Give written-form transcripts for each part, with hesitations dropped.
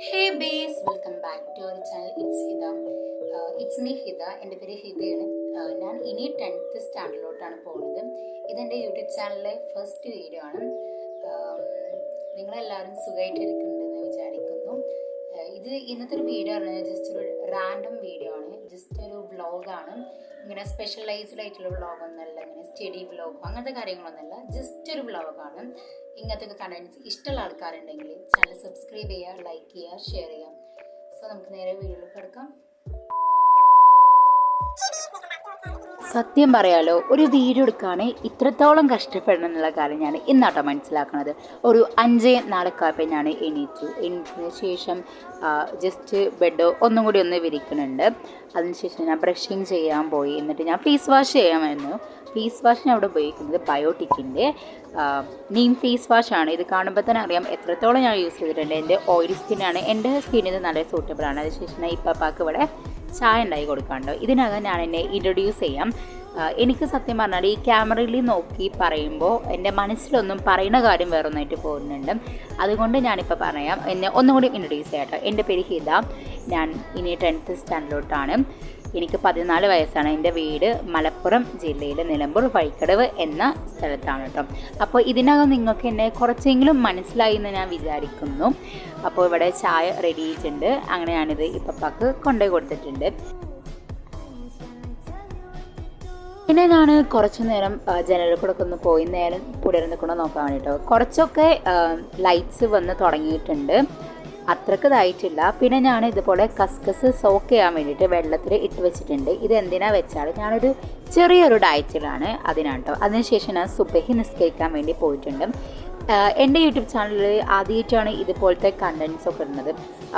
Hey bees, welcome back to our channel. It's Hida. It's me Hida. എൻ്റെ പേര് ഹിതയാണ്. ഞാൻ ഇനി 10th സ്റ്റാൻഡേർഡിലോട്ടാണ് പോകുന്നത്. ഇതെൻ്റെ യൂട്യൂബ് ചാനലിലെ ഫസ്റ്റ് വീഡിയോ ആണ്. നിങ്ങളെല്ലാവരും സുഖമായിട്ടിരിക്കുന്നുണ്ടെന്ന് വിചാരിക്കുന്നു. ഇത് ഇന്നത്തെ ഒരു വീഡിയോ ആണ്, ജസ്റ്റ് ഒരു റാൻഡം വീഡിയോ ആണ്, ജസ്റ്റ് ഒരു വ്ളോഗാണ്. ഇങ്ങനെ സ്പെഷ്യലൈസ്ഡ് ആയിട്ടുള്ള വ്ളോഗൊന്നുമല്ല, ഇങ്ങനെ സ്റ്റഡി വ്ളോഗോ അങ്ങനത്തെ കാര്യങ്ങളൊന്നുമല്ല, ജസ്റ്റ് ഒരു വ്ളോഗാണ്. ഇങ്ങനത്തെ കണ്ടന്റ്സ് ഇഷ്ടമുള്ള ആൾക്കാരുണ്ടെങ്കിൽ ചാനൽ സബ്സ്ക്രൈബ് ചെയ്യുക, ലൈക്ക് ചെയ്യുക, ഷെയർ ചെയ്യുക. സോ നമുക്ക് നേരെ വീഡിയോയിലേക്ക് കിടക്കാം. സത്യം പറയാലോ, ഒരു വീഡിയോ എടുക്കാൻ ഇത്രത്തോളം കഷ്ടപ്പെടണം എന്നുള്ള കാര്യം ഞാൻ ഇന്നാട്ടോ മനസ്സിലാക്കുന്നത്. ഒരു 5-4 ഞാൻ എണീറ്റതിന് ശേഷം ജസ്റ്റ് ബെഡ് ഒന്നും കൂടി ഒന്ന് വിരിക്കുന്നുണ്ട്. അതിനുശേഷം ഞാൻ ബ്രഷിങ് ചെയ്യാൻ പോയി. എന്നിട്ട് ഞാൻ ഫേസ് വാഷ് ചെയ്യാമായിരുന്നു. ഫേസ് വാഷ് ഞാൻ അവിടെ ഉപയോഗിക്കുന്നത് ബയോട്ടിക്കിൻ്റെ നീം ഫേസ് വാഷാണ്. ഇത് കാണുമ്പോൾ തന്നെ അറിയാം എത്രത്തോളം ഞാൻ യൂസ് ചെയ്തിട്ടുണ്ട്. എൻ്റെ ഓയിലി സ്കിന്നാണ്, എൻ്റെ സ്കിന്നിന് നല്ല സൂട്ടബിളാണ്. അതിനുശേഷം ഞാൻ ഇപ്പാക്ക് ഇവിടെ ചായ ഉണ്ടായി കൊടുക്കാനുണ്ടോ. ഇതിനകം ഞാൻ എന്നെ ഇൻട്രൊഡ്യൂസ് ചെയ്യാം. എനിക്ക് സത്യം പറഞ്ഞാൽ ഈ ക്യാമറയിൽ നോക്കി പറയുമ്പോൾ എൻ്റെ മനസ്സിലൊന്നും പറയുന്ന കാര്യം വേറൊന്നായിട്ട് പോകുന്നുണ്ട്. അതുകൊണ്ട് ഞാനിപ്പോൾ പറയാം, എന്നെ ഒന്നും കൂടി ഇൻട്രൊഡ്യൂസ് ചെയ്യാം കേട്ടോ. എൻ്റെ പേര് ഹിത. ഞാൻ ഇനി 10th സ്റ്റാൻഡേർഡിലോട്ടാണ്. എനിക്ക് 14 വയസ്സാണ്. എൻ്റെ വീട് മലപ്പുറം ജില്ലയിലെ നിലമ്പൂർ വഴിക്കടവ് എന്ന സ്ഥലത്താണ് കേട്ടോ. അപ്പോൾ ഇതിനകം നിങ്ങൾക്ക് എന്നെ കുറച്ചെങ്കിലും മനസ്സിലായി എന്ന് ഞാൻ വിചാരിക്കുന്നു. അപ്പോൾ ഇവിടെ ചായ റെഡി ആയിട്ടുണ്ട്. അങ്ങനെ ഞാനിത് ഇപ്പപ്പാക്ക് കൊണ്ടുപോയി കൊടുത്തിട്ടുണ്ട്. പിന്നെ ഞാൻ കുറച്ച് നേരം ജനലിൽ കൂടെ ഒക്കെ ഒന്ന് പോയി നേരം പുലർന്നിക്കൊണ്ട് നോക്കാൻ വേണ്ടിയിട്ടോ. കുറച്ചൊക്കെ ലൈറ്റ്സ് വന്ന് തുടങ്ങിയിട്ടുണ്ട്, അത്രക്ക് ഇതായിട്ടില്ല. പിന്നെ ഞാൻ ഇതുപോലെ കസ്കസ് സോക്ക് ചെയ്യാൻ വേണ്ടിയിട്ട് വെള്ളത്തിൽ ഇട്ട് വെച്ചിട്ടുണ്ട്. ഇത് എന്തിനാ വെച്ചാൽ ഞാനൊരു ചെറിയൊരു ഡയറ്റിലാണ്, അതിനാണ് കേട്ടോ. അതിനുശേഷം ഞാൻ സുബഹി നിസ്കരിക്കാൻ വേണ്ടി പോയിട്ടുണ്ട്. എൻ്റെ യൂട്യൂബ് ചാനലിൽ ആദ്യമായിട്ടാണ് ഇതുപോലത്തെ കണ്ടൻറ്റ്സ് ഒക്കെ ഇടുന്നത്.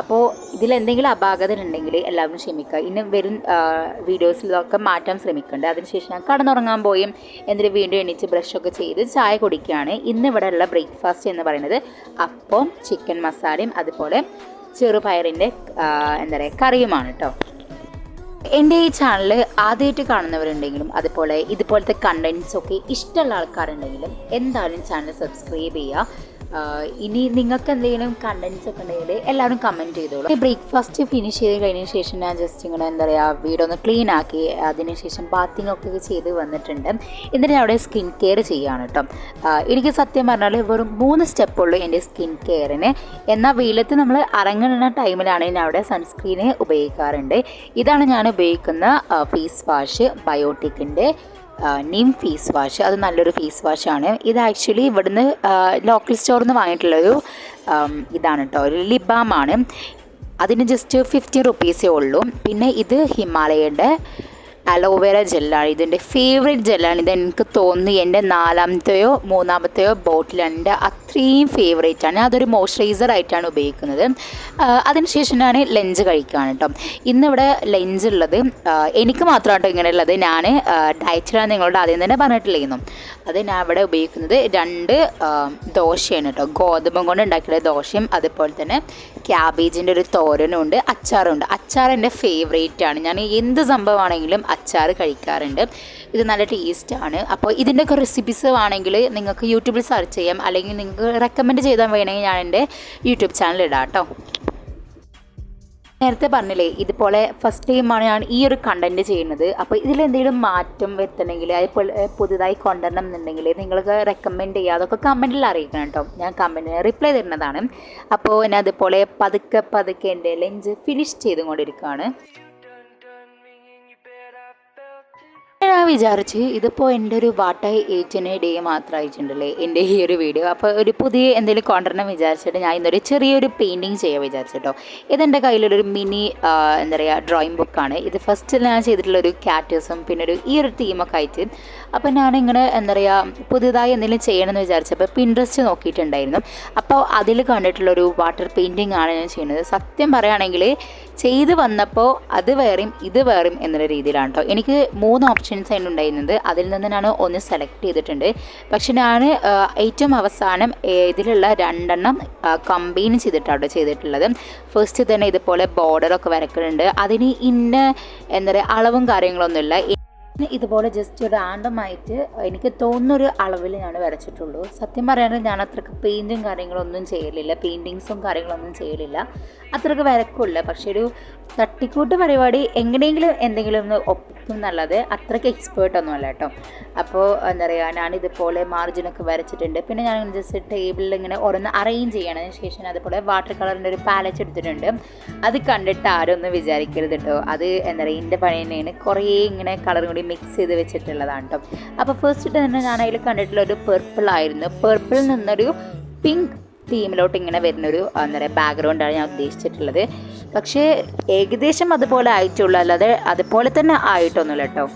അപ്പോൾ ഇതിലെന്തെങ്കിലും അപാകത ഉണ്ടെങ്കിൽ എല്ലാവരും ക്ഷമിക്കുക. ഇനി വരും വീഡിയോസിലൊക്കെ മാറ്റാൻ ശ്രമിക്കുന്നുണ്ട്. അതിനുശേഷം ഞാൻ കടന്നുറങ്ങാൻ പോയി. എന്നിട്ട് വീണ്ടും എണീച്ച് ബ്രഷൊക്കെ ചെയ്ത് ചായ കുടിക്കുകയാണ്. ഇന്നിവിടെ ഉള്ള ബ്രേക്ക്ഫാസ്റ്റ് എന്ന് പറയുന്നത് അപ്പം, ചിക്കൻ മസാലയും അതുപോലെ ചെറുപയറിൻ്റെ കറിയുമാണ് കേട്ടോ. എൻ്റെ ഈ ചാനൽ ആദ്യമായിട്ട് കാണുന്നവരുണ്ടെങ്കിലും അതുപോലെ ഇതുപോലത്തെ കണ്ടൻറ്റ്സൊക്കെ ഇഷ്ടമുള്ള ആൾക്കാരുണ്ടെങ്കിലും എന്തായാലും ചാനൽ സബ്സ്ക്രൈബ് ചെയ്യുക. ഇനി നിങ്ങൾക്ക് എന്തെങ്കിലും കണ്ടൻറ്റ്സ് ഒക്കെ ഉണ്ടെങ്കിൽ എല്ലാവരും കമൻറ്റ് ചെയ്തോളൂ. ബ്രേക്ക്ഫാസ്റ്റ് ഫിനിഷ് ചെയ്ത് കഴിഞ്ഞ ശേഷം ഞാൻ ജസ്റ്റ് ഇങ്ങനെ വീടൊന്ന് ക്ലീൻ ആക്കി അതിനുശേഷം ബാത്തിങ് ഒക്കെ ചെയ്ത് വന്നിട്ടുണ്ട്. എന്നിട്ട് ഞാൻ അവിടെ സ്കിൻ കെയർ ചെയ്യുകയാണ് കേട്ടോ. എനിക്ക് സത്യം പറഞ്ഞാൽ വെറും 3 സ്റ്റെപ്പുള്ളൂ എൻ്റെ സ്കിൻ കെയറിന്. എന്നാൽ വെയിലത്ത് നമ്മൾ ഇറങ്ങുന്ന ടൈമിലാണ് ഞാൻ അവിടെ സൺസ്ക്രീന് ഉപയോഗിക്കാറുണ്ട്. ഇതാണ് ഞാൻ ഉപയോഗിക്കുന്ന ഫേസ് വാഷ്, ബയോട്ടിക്കിൻ്റെ നീം ഫേസ് വാഷ്. അത് നല്ലൊരു ഫേസ് വാഷാണ്. ഇത് ആക്ച്വലി ഇവിടുന്ന് ലോക്കൽ സ്റ്റോറിൽ നിന്ന് വാങ്ങിയിട്ടുള്ളൊരു ഇതാണ് കേട്ടോ, ഒരു ലിപ് ബാമാണ്. അതിന് ജസ്റ്റ് 50 റുപ്പീസേ ഉള്ളൂ. പിന്നെ ഇത് ഹിമാലയയുടെ അലോവേര ജെല്ലാണ്. ഇതിൻ്റെ ഫേവറേറ്റ് ജെല്ലാണ്. ഇത് എനിക്ക് തോന്നുന്നു എൻ്റെ 4-മത്തെയോ 3-മത്തെയോ ബോട്ടിലാണ്. എൻ്റെ അത്രയും ഫേവറേറ്റാണ്. അതൊരു മോയ്സ്ചറൈസർ ആയിട്ടാണ് ഉപയോഗിക്കുന്നത്. അതിനുശേഷം ഞാൻ ലഞ്ച് കഴിക്കുകയാണ് കേട്ടോ. ഇന്നിവിടെ ലഞ്ച് ഉള്ളത് എനിക്ക് മാത്രമായിട്ടോ ഇങ്ങനെ ഉള്ളത്. ഞാൻ ഡയറ്റിലാണ്, നിങ്ങളോട് ആദ്യം തന്നെ പറഞ്ഞിട്ടില്ലായിരുന്നു. അത് ഞാൻ ഇവിടെ ഉപയോഗിക്കുന്നത് 2 ദോശയാണ് കേട്ടോ. ഗോതമ്പം കൊണ്ട് ഉണ്ടാക്കിയ ദോശയും അതുപോലെ തന്നെ ക്യാബേജിൻ്റെ ഒരു തോരനും ഉണ്ട്, അച്ചാറുണ്ട്. അച്ചാർ എൻ്റെ ഫേവറേറ്റാണ്. ഞാൻ എന്ത് സംഭവമാണെങ്കിലും അച്ചാർ കഴിക്കാറുണ്ട്. ഇത് നല്ല ടേസ്റ്റാണ്. അപ്പോൾ ഇതിൻ്റെയൊക്കെ റെസിപ്പീസ് വേണമെങ്കിൽ നിങ്ങൾക്ക് യൂട്യൂബിൽ സെർച്ച് ചെയ്യാം, അല്ലെങ്കിൽ നിങ്ങൾക്ക് റെക്കമെൻഡ് ചെയ്താൽ വേണമെങ്കിൽ ഞാൻ എൻ്റെ യൂട്യൂബ് ചാനൽ ഇടാം കേട്ടോ. നേരത്തെ പറഞ്ഞില്ലേ, ഇതുപോലെ ഫസ്റ്റ് ടൈമാണ് ഞാൻ ഈ ഒരു കണ്ടൻറ്റ് ചെയ്യുന്നത്. അപ്പോൾ ഇതിലെന്തെങ്കിലും മാറ്റം വരുത്തണമെങ്കിൽ അതുപോലെ പുതുതായി കൊണ്ടുവരണം എന്നുണ്ടെങ്കിൽ നിങ്ങൾക്ക് റെക്കമെൻഡ് ചെയ്യുക, അതൊക്കെ കമൻറ്റിൽ അറിയിക്കണം കേട്ടോ. ഞാൻ കമൻറ്റിന് റിപ്ലൈ തരുന്നതാണ്. അപ്പോൾ ഞാൻ അതുപോലെ പതുക്കെ എൻ്റെ ലഞ്ച് ഫിനിഷ് ചെയ്തുകൊണ്ടിരിക്കുകയാണ്. ഞാൻ വിചാരിച്ച് ഇതിപ്പോൾ എൻ്റെ ഒരു വാട്ടായി 8 ഡേ മാത്രമായിട്ടുണ്ടല്ലേ എൻ്റെ ഈ ഒരു വീഡിയോ. അപ്പോൾ ഒരു പുതിയ എന്തെങ്കിലും കൊണ്ടുവരണം വിചാരിച്ചിട്ട് ഞാൻ ഇന്നൊരു ചെറിയൊരു പെയിൻറ്റിങ് ചെയ്യാൻ വിചാരിച്ചിട്ടോ. ഇതെൻ്റെ കയ്യിലൊരു മിനി ഡ്രോയിങ് ബുക്കാണ്. ഇത് ഫസ്റ്റ് ഞാൻ ചെയ്തിട്ടുള്ളൊരു ക്യാറ്റേഴ്സും പിന്നെ ഈ ഒരു തീമൊക്കെ ആയിട്ട്. അപ്പോൾ ഞാനിങ്ങനെ പുതുതായി എന്തെങ്കിലും ചെയ്യണമെന്ന് വിചാരിച്ചപ്പോൾ പിൻട്രസ്റ്റ് നോക്കിയിട്ടുണ്ടായിരുന്നു. അപ്പോൾ അതിൽ കണ്ടിട്ടുള്ളൊരു വാട്ടർ പെയിൻറ്റിങ് ആണ് ഞാൻ ചെയ്യുന്നത്. സത്യം പറയുകയാണെങ്കിൽ ചെയ്ത് വന്നപ്പോൾ അത് വേറെയും ഇത് വേറെയും എന്നുള്ള രീതിയിലാണ് കേട്ടോ. എനിക്ക് 3 ഓപ്ഷൻസ് ആണ് ഉണ്ടായിരുന്നത്. അതിൽ നിന്ന് ഞാൻ ഒന്ന് സെലക്ട് ചെയ്തിട്ടുണ്ട്. പക്ഷെ ഞാൻ ഏറ്റവും അവസാനം ഇതിലുള്ള 2 കമ്പൈൻ ചെയ്തിട്ടാണ് ചെയ്തിട്ടുള്ളത്. ഫസ്റ്റ് തന്നെ ഇതുപോലെ ബോർഡറൊക്കെ വരക്കുന്നുണ്ട്. അതിന് ഇന്ന അളവും കാര്യങ്ങളൊന്നുമില്ല. ഇതുപോലെ ജസ്റ്റ് റാൻഡമായിട്ട് എനിക്ക് തോന്നുന്നൊരു അളവിൽ ഞാൻ വരച്ചിട്ടുള്ളൂ. സത്യം പറയാണെങ്കിൽ ഞാൻ അത്രയ്ക്ക് പെയിൻറ്റും കാര്യങ്ങളൊന്നും ചെയ്യലില്ല, പെയിൻറ്റിങ്സും കാര്യങ്ങളൊന്നും ചെയ്യലില്ല, അത്രയ്ക്ക് വരക്കില്ല. പക്ഷേ ഒരു തട്ടിക്കൂട്ട് പരിപാടി എങ്ങനെയെങ്കിലും എന്തെങ്കിലും ഒന്ന് ഒപ്പിക്കും എന്നുള്ളത് അത്രയ്ക്ക് എക്സ്പേർട്ടൊന്നും അല്ല കേട്ടോ. അപ്പോൾ എന്താ പറയുക, ഞാനിതുപോലെ മാർജിനൊക്കെ വരച്ചിട്ടുണ്ട്. പിന്നെ ഞാൻ ജസ്റ്റ് ടേബിളിൽ ഇങ്ങനെ ഓരോന്ന് അറേഞ്ച് ചെയ്യണതിന് ശേഷം അതുപോലെ വാട്ടർ കളറിൻ്റെ ഒരു പാലറ്റ് എടുത്തിട്ടുണ്ട്. അത് കണ്ടിട്ട് ആരും ഒന്നും വിചാരിക്കരുത് കേട്ടോ, അത് എന്താ പറയുക എൻ്റെ പണി തന്നെയാണ്. കുറേ ഇങ്ങനെ കളറും കൂടി മിക്സ് ചെയ്ത് വെച്ചിട്ടുള്ളതാണ് കേട്ടോ. അപ്പോൾ ഫസ്റ്റ് തന്നെ ഞാൻ അതിൽ കണ്ടിട്ടുള്ള ഒരു പെർപ്പിൾ ആയിരുന്നു. പെർപ്പിളിൽ നിന്നൊരു പിങ്ക് തീമിലോട്ട് ഇങ്ങനെ വരുന്നൊരു എന്താ പറയുക ബാക്ക്ഗ്രൗണ്ടാണ് ഞാൻ ഉദ്ദേശിച്ചിട്ടുള്ളത്. പക്ഷേ ഏകദേശം അതുപോലെ ആയിട്ടുള്ളൂ, അല്ലാതെ അതുപോലെ തന്നെ ആയിട്ടൊന്നുമില്ല കേട്ടോ.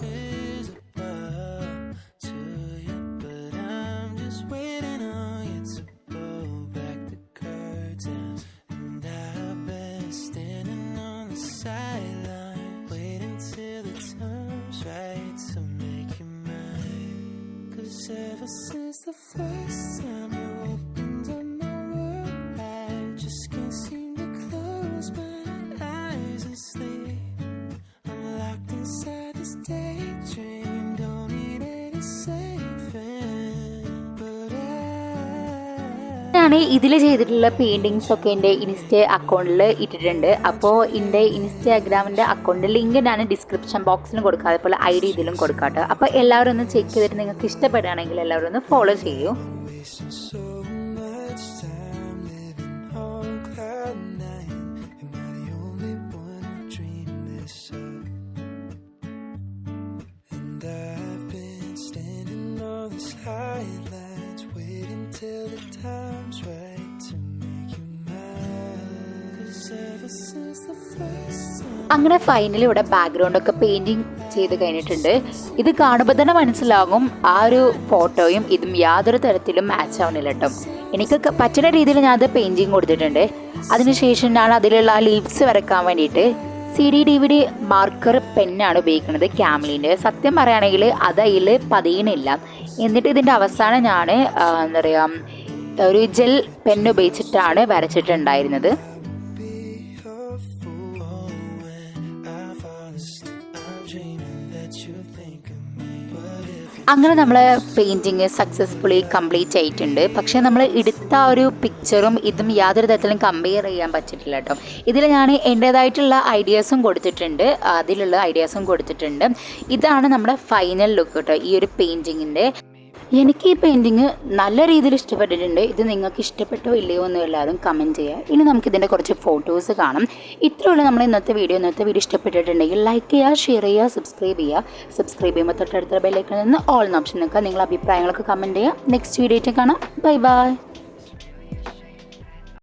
Ever since the first time you opened up my world, I just can't seem to close my eyes and sleep. I'm locked inside this daydream, don't need any saving, but ഞാനാണ് ഇതിൽ ചെയ്തിട്ടുള്ള പെയിൻറ്റിങ്സ് ഒക്കെ എൻ്റെ insta അക്കൗണ്ടിൽ ഇട്ടിട്ടുണ്ട്. അപ്പോൾ എൻ്റെ ഇൻസ്റ്റാഗ്രാമിൻ്റെ account link ഞാൻ ഡിസ്ക്രിപ്ഷൻ ബോക്സിലും കൊടുക്കാം, അതുപോലെ ID ഇതിലും കൊടുക്കാം കേട്ടോ. അപ്പോൾ എല്ലാവരും ഒന്ന് ചെക്ക് ചെയ്തിട്ട് നിങ്ങൾക്ക് ഇഷ്ടപ്പെടുകയാണെങ്കിൽ എല്ലാവരും ഒന്ന് ഫോളോ ചെയ്യൂ. അങ്ങനെ ഫൈനലി ഇവിടെ ബാക്ക്ഗ്രൗണ്ടൊക്കെ പെയിൻറ്റിങ് ചെയ്ത് കഴിഞ്ഞിട്ടുണ്ട്. ഇത് കാണുമ്പോൾ തന്നെ മനസ്സിലാകും ആ ഒരു ഫോട്ടോയും ഇതും യാതൊരു തരത്തിലും മാച്ച് ആവുന്നില്ല കേട്ടോ. എനിക്ക് പറ്റുന്ന രീതിയിൽ ഞാൻ അത് പെയിൻറ്റിങ് കൊടുത്തിട്ടുണ്ട്. അതിനുശേഷം ഞാൻ അതിലുള്ള ആ ലീവ്സ് വരയ്ക്കാൻ വേണ്ടിയിട്ട് CD DVD മാർക്കർ പെന്നാണ് ഉപയോഗിക്കുന്നത്, ക്യാമലിൻ്റെ. സത്യം പറയുകയാണെങ്കിൽ അത് അതിൽ പതിയണില്ല. എന്നിട്ട് ഇതിൻ്റെ അവസാനം ഞാൻ എന്താ പറയുക ഒരു ജെൽ പെൻ ഉപയോഗിച്ചിട്ടാണ് വരച്ചിട്ടുണ്ടായിരുന്നത്. അങ്ങനെ നമ്മൾ പെയിൻറ്റിങ് സക്സസ്ഫുള്ളി കംപ്ലീറ്റ് ആയിട്ടുണ്ട്. പക്ഷേ നമ്മൾ എടുത്ത ഒരു പിക്ചറും ഇതും യാതൊരു തരത്തിലും കമ്പയർ ചെയ്യാൻ പറ്റിയിട്ടില്ല കേട്ടോ. ഇതിൽ ഞാൻ എൻ്റേതായിട്ടുള്ള ഐഡിയാസും കൊടുത്തിട്ടുണ്ട്, അതിലുള്ള ഐഡിയാസും കൊടുത്തിട്ടുണ്ട്. ഇതാണ് നമ്മുടെ ഫൈനൽ ലുക്ക് കേട്ടോ ഈ ഒരു പെയിൻറ്റിങ്ങിൻ്റെ. എനിക്ക് ഈ പെയിൻറ്റിങ് നല്ല രീതിയിൽ ഇഷ്ടപ്പെട്ടിട്ടുണ്ട്. ഇത് നിങ്ങൾക്ക് ഇഷ്ടപ്പെട്ടോ ഇല്ലയോ എന്ന് എല്ലാവരും കമൻറ്റ് ചെയ്യുക. ഇനി നമുക്കിതിൻ്റെ കുറച്ച് ഫോട്ടോസ് കാണാം. ഇത്രയുള്ള നമ്മൾ ഇന്നത്തെ വീഡിയോ ഇഷ്ടപ്പെട്ടിട്ടുണ്ടെങ്കിൽ ലൈക്ക് ചെയ്യുക, ഷെയർ ചെയ്യുക, സബ്സ്ക്രൈബ് ചെയ്യുമ്പോൾ തൊട്ടടുത്ത ബെല്ലൈക്കണിൽ നിന്ന് ഓൾ എന്ന ഓപ്ഷൻ നിൽക്കുക. നിങ്ങളുടെ അഭിപ്രായങ്ങളൊക്കെ കമൻറ്റ് ചെയ്യുക. നെക്സ്റ്റ് വീഡിയോ ആയിട്ട് കാണാം. Bye bye.